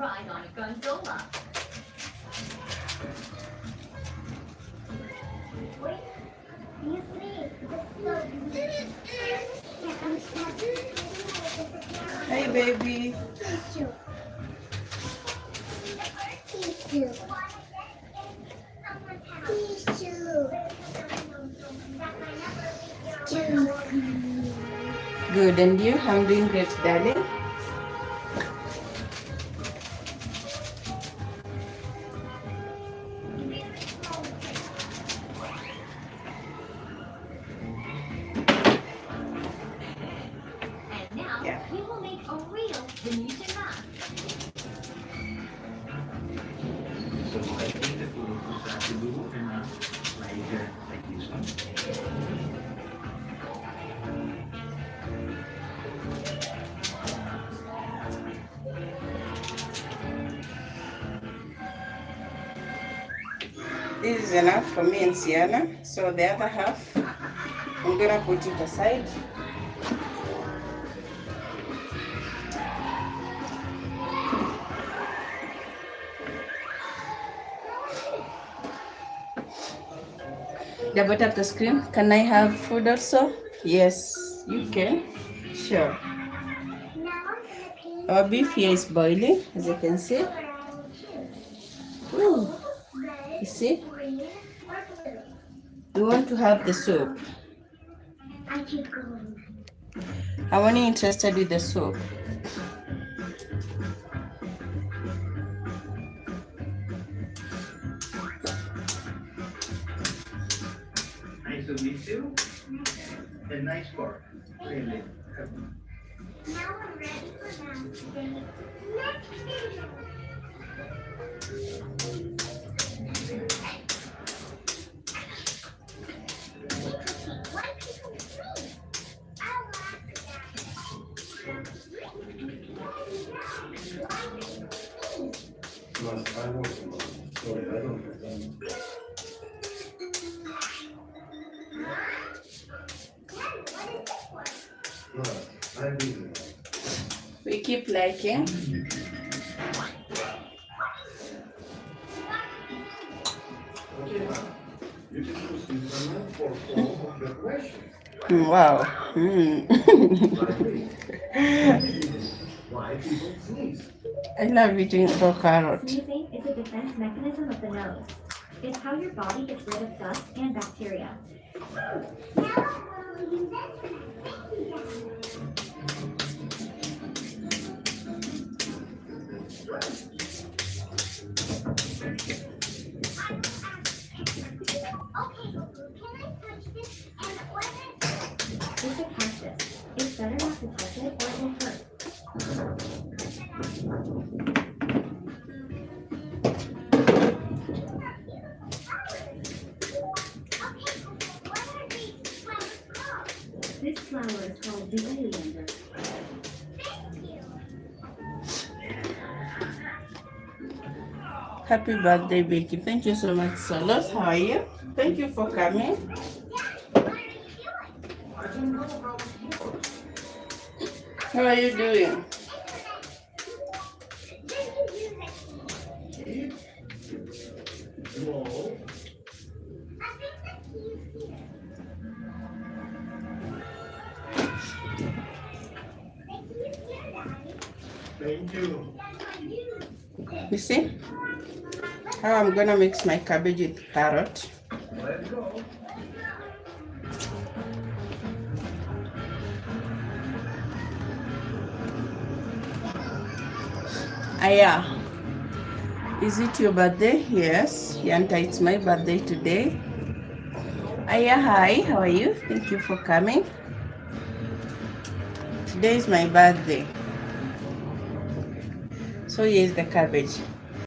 ride on a gondola. Hey, baby. Good, and you? I'm doing great, darling. And now Yeah. we will make a real Venetian mask. So I think that we will start to do like this one. This is enough for me and Sienna. So the other half, I'm gonna put it aside. Double tap the screen. Can I have food also? Yes, you can. Sure. Our beef here is boiling, as you can see. Ooh. You see? We want to have the soup. I'm only interested with the soup. Nice to meet you. And nice work. Really. Now we're ready for Valentine's Day. Next video. Why people me? I'll laugh at that. Mas I wasn't. Sorry, I don't have time. No, I'm busy now. We keep liking. Okay, ma'am. You can use internet for all of your questions. Wow. Why people sneeze? I love eating raw carrot. Sneezing is a defense mechanism of the nose. It's how your body gets rid of dust and bacteria. Now we'll use this Okay, can I touch this and what? It's a cactus. It's better not to touch it or it will hurt. This flower is called the oleander. Happy birthday, Becky. Thank you so much, Solos. How are you? Thank you for coming. How are you doing? No. Thank you. You see how I'm gonna mix my cabbage with carrot? Let's go. Aya, is it your birthday? Yes, Yanta, it's my birthday today. Aya, hi, how are you? Thank you for coming. Today is my birthday. So here's the cabbage.